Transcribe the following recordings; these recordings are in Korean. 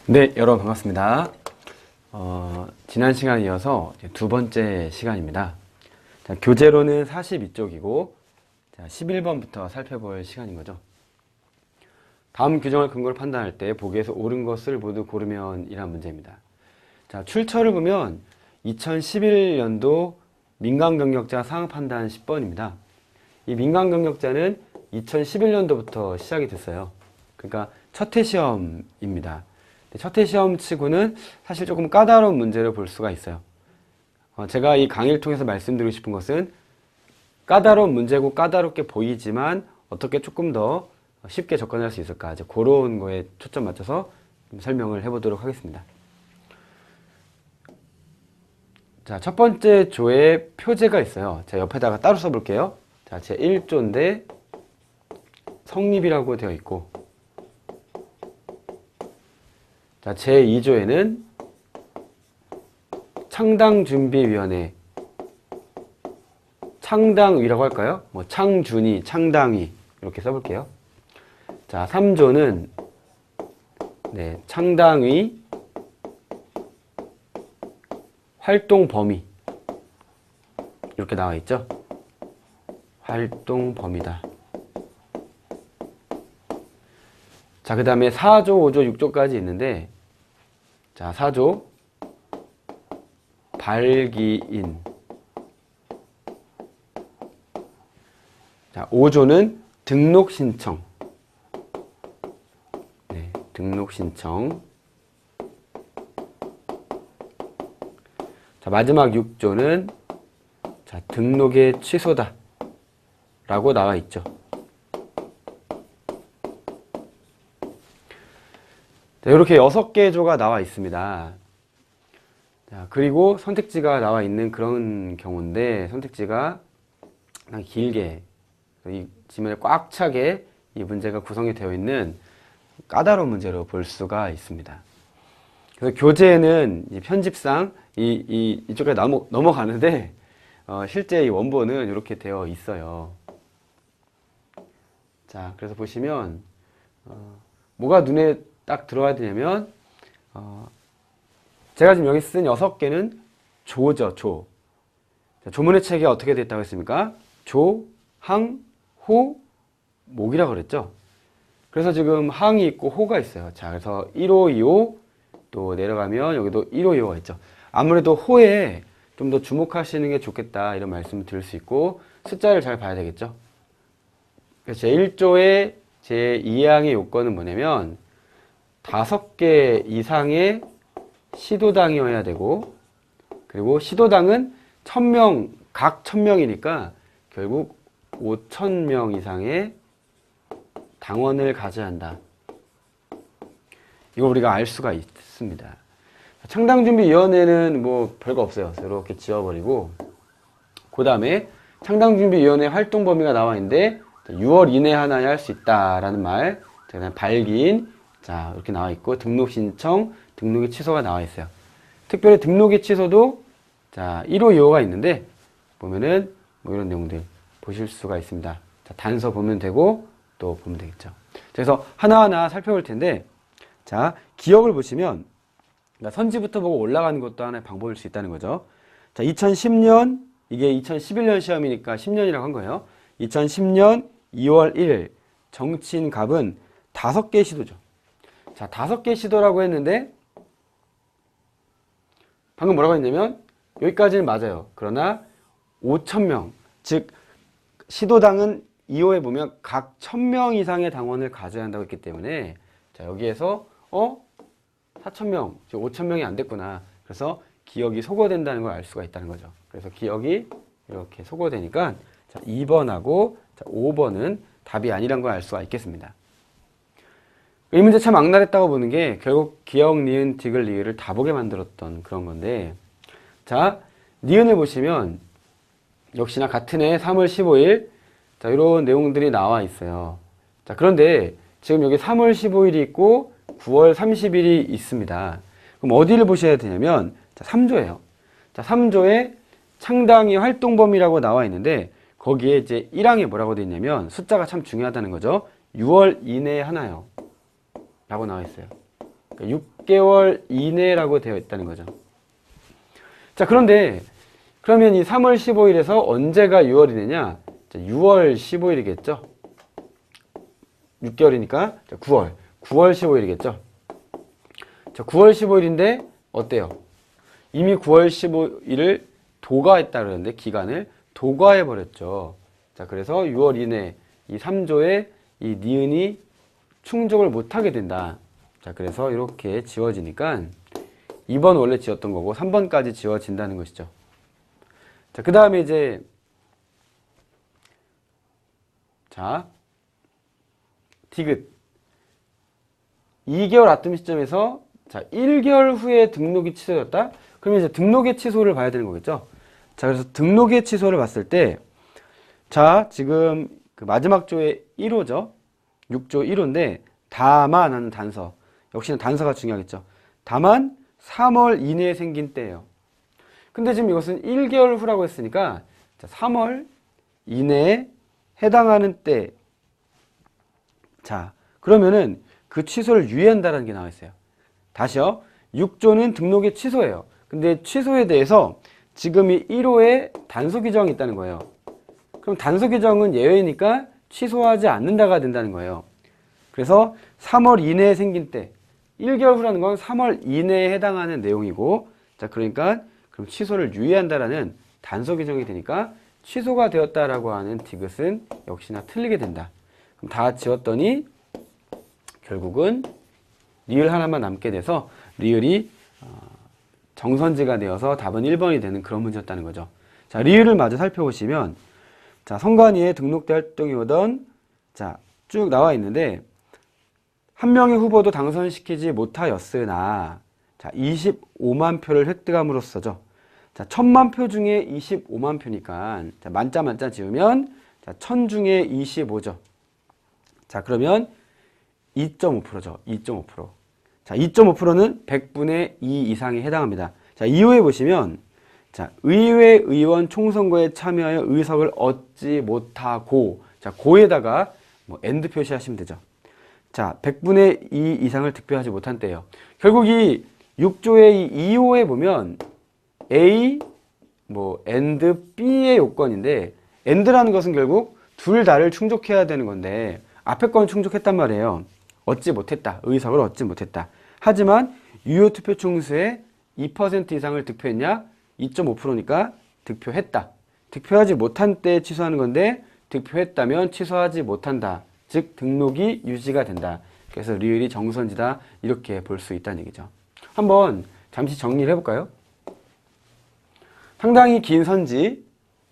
네, 여러분 반갑습니다. 지난 시간에 이어서 두 번째 시간입니다. 자, 교재로는 42쪽이고 11번부터 살펴볼 시간인 거죠. 다음 규정을 근거로 판단할 때 보기에서 옳은 것을 모두 고르면 이란 문제입니다. 자, 출처를 보면 2011년도 민간경력자 상황판단 10번입니다. 이 민간경력자는 2011년도부터 시작이 됐어요. 그러니까 첫 해 시험입니다. 첫 해 시험 치고는 사실 조금 까다로운 문제를 볼 수가 있어요. 제가 이 강의를 통해서 말씀드리고 싶은 것은 까다로운 문제고 까다롭게 보이지만 어떻게 조금 더 쉽게 접근할 수 있을까, 이제 그런 거에 초점 맞춰서 설명을 해보도록 하겠습니다. 자, 첫 번째 조에 표제가 있어요. 제가 옆에다가 따로 써볼게요. 자, 제 1조인데 성립이라고 되어 있고, 자, 제 2조에는 창당준비위원회, 창당위라고 할까요? 뭐 창준위, 창당위 이렇게 써볼게요. 자, 3조는 창당위 활동 범위 이렇게 나와 있죠. 활동 범위다. 자, 그 다음에 4조, 5조, 6조까지 있는데, 자, 4조 발기인, 자, 5조는 등록 신청, 등록 신청. 자, 마지막 6조는 자, 등록의 취소다 라고 나와 있죠. 자, 이렇게 6개 조가 나와 있습니다. 자, 그리고 선택지가 나와 있는 그런 경우인데, 선택지가 길게 이 지면에 꽉 차게 이 문제가 구성이 되어 있는 까다로운 문제로 볼 수가 있습니다. 그래서 교재에는 이 편집상 이쪽에 넘어가는데, 실제 이 원본은 이렇게 되어 있어요. 자, 그래서 보시면 뭐가 눈에 딱 들어와야 되냐면, 제가 지금 여기 쓴 6개는 조죠, 조. 자, 조문의 체계가 어떻게 됐다고 했습니까? 조, 항, 호, 목이라고 그랬죠. 그래서 지금 항이 있고 호가 있어요. 자, 그래서 1호, 2호, 또 내려가면 여기도 1호, 2호가 있죠. 아무래도 호에 좀 더 주목하시는 게 좋겠다, 이런 말씀을 드릴 수 있고, 숫자를 잘 봐야 되겠죠. 그래서 제1조의 제2항의 요건은 뭐냐면 5개 이상의 시도당이어야 되고, 그리고 시도당은 1000명, 각 1000명이니까 결국 5000명 이상의 당원을 가져야 한다. 이거 우리가 알 수가 있습니다. 창당준비위원회는 뭐 별거 없어요. 이렇게 지워버리고, 그 다음에 창당준비위원회 활동 범위가 나와 있는데 6월 이내 하나에 할 수 있다라는 말, 그다음에 발기인, 자, 이렇게 나와 있고, 등록 신청, 등록의 취소가 나와 있어요. 특별히 등록의 취소도 자, 1호, 2호가 있는데 보면은 뭐 이런 내용들 보실 수가 있습니다. 자, 단서 보면 되고 또 보면 되겠죠. 그래서 하나하나 살펴볼 텐데, 자, 기억을 보시면 선지부터 보고 올라가는 것도 하나의 방법일 수 있다는 거죠. 자, 2010년, 이게 2011년 시험이니까 10년이라고 한 거예요. 2010년 2월 1일 정치인 갑은 5개 시도죠. 자, 5개 시도라고 했는데 방금 뭐라고 했냐면 여기까지는 맞아요. 그러나 5000명, 즉 시도당은 2호에 보면 각 1000명 이상의 당원을 가져야 한다고 했기 때문에, 자, 여기에서 4000명, 즉 5000명이 안 됐구나. 그래서 기억이 소거된다는 걸 알 수가 있다는 거죠. 그래서 기억이 이렇게 소거되니까, 자, 2번하고 자, 5번은 답이 아니란 걸 알 수가 있겠습니다. 이 문제 참 악랄했다고 보는 게 결국 기억, 니은, 디귿, 리을을 다 보게 만들었던 그런 건데, 자, 니은을 보시면 역시나 같은 해 3월 15일, 자, 이런 내용들이 나와 있어요. 자, 그런데 지금 여기 3월 15일이 있고 9월 30일이 있습니다. 그럼 어디를 보셔야 되냐면, 자, 3조예요. 자, 3조에 창당위 활동 범위라고 나와 있는데, 거기에 이제 1항에 뭐라고 되어 있냐면, 숫자가 참 중요하다는 거죠. 6월 이내에 하나요 라고 나와 있어요. 그러니까 6개월 이내라고 되어 있다는 거죠. 자, 그런데 그러면 이 3월 15일에서 언제가 6월이 되냐? 6월 15일이겠죠? 6개월이니까 9월 15일이겠죠? 자, 9월 15일인데 어때요? 이미 9월 15일을 도과했다 그러는데 기간을 도과해 버렸죠. 자, 그래서 6월 이내 이 3조에 이 니은이 충족을 못하게 된다. 자, 그래서 이렇게 지워지니까 2번 원래 지웠던 거고 3번까지 지워진다는 것이죠. 자, 그 다음에 이제 자, 디귿 2개월 앞둔 시점에서 자, 1개월 후에 등록이 취소됐다? 그러면 이제 등록의 취소를 봐야 되는 거겠죠? 자, 그래서 등록의 취소를 봤을 때 자, 지금 그 마지막 조의 1호죠? 6조 1호인데 다만 하는 단서. 역시나 단서가 중요하겠죠. 다만 3월 이내에 생긴 때예요. 근데 지금 이것은 1개월 후라고 했으니까 자, 3월 이내에 해당하는 때. 자, 그러면은 그 취소를 유예한다는 게 나와 있어요. 다시요. 6조는 등록의 취소예요. 근데 취소에 대해서 지금 이 1호에 단서 규정이 있다는 거예요. 그럼 단서 규정은 예외니까 취소하지 않는다가 된다는 거예요. 그래서 3월 이내에 생긴 때 1개월 후라는 건 3월 이내에 해당하는 내용이고 자, 그러니까 그럼 취소를 유예한다라는 단서 규정이 되니까 취소가 되었다라고 하는 디귿은 역시나 틀리게 된다. 그럼 다 지웠더니 결국은 리을 하나만 남게 돼서 리을이 정선지가 되어서 답은 1번이 되는 그런 문제였다는 거죠. 자, 리을을 마저 살펴보시면 자, 선관위에 등록대 활동이 오던 자, 쭉 나와 있는데 한 명의 후보도 당선시키지 못하였으나 자, 25만 표를 획득함으로써죠. 자, 1000만 표 중에 25만 표니까 자, 만짜 지우면 자, 1000 중에 25죠. 자, 그러면 2.5%죠. 2.5%. 자, 2.5%는 100분의 2 이상에 해당합니다. 자, 이후에 보시면 자, 의회 의원 총선거에 참여하여 의석을 얻지 못하고 자, 고에다가 뭐 엔드 표시하시면 되죠. 자, 100분의 2 이상을 득표하지 못한 때예요. 결국 이 6조의 이 2호에 보면 A, 뭐 엔드, B의 요건인데 엔드라는 것은 결국 둘 다를 충족해야 되는 건데 앞에 건 충족했단 말이에요. 얻지 못했다. 의석을 얻지 못했다. 하지만 유효 투표 총수의 2% 이상을 득표했냐? 2.5%니까 득표했다. 득표하지 못한 때 취소하는 건데 득표했다면 취소하지 못한다. 즉 등록이 유지가 된다. 그래서 리을이 정선지다. 이렇게 볼 수 있다는 얘기죠. 한번 잠시 정리를 해볼까요? 상당히 긴 선지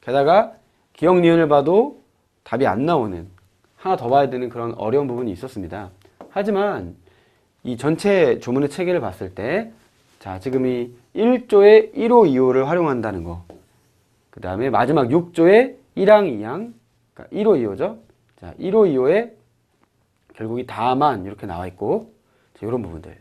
게다가 기역 니은을 봐도 답이 안 나오는 하나 더 봐야 되는 그런 어려운 부분이 있었습니다. 하지만 이 전체 조문의 체계를 봤을 때 자, 지금 이 1조의 1호, 2호를 활용한다는 거. 그 다음에 마지막 6조의 1항, 2항. 그러니까 1호, 2호죠. 자, 1호, 2호에 결국이 다만 이렇게 나와 있고, 자, 이런 부분들.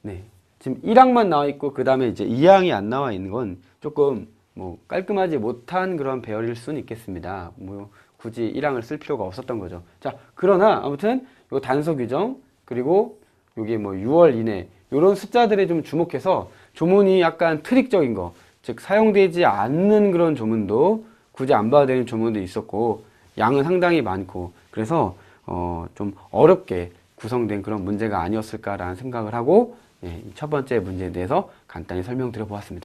네. 지금 1항만 나와 있고, 그 다음에 이제 2항이 안 나와 있는 건 조금 뭐 깔끔하지 못한 그런 배열일 수는 있겠습니다. 뭐 굳이 1항을 쓸 필요가 없었던 거죠. 자, 그러나 아무튼 요 단서 규정, 그리고 요게 뭐 6월 이내, 요런 숫자들에 좀 주목해서 조문이 약간 트릭적인 거, 즉 사용되지 않는 그런 조문도 굳이 안 봐도 되는 조문도 있었고 양은 상당히 많고 그래서 좀 어렵게 구성된 그런 문제가 아니었을까라는 생각을 하고 첫 번째 문제에 대해서 간단히 설명드려 보았습니다.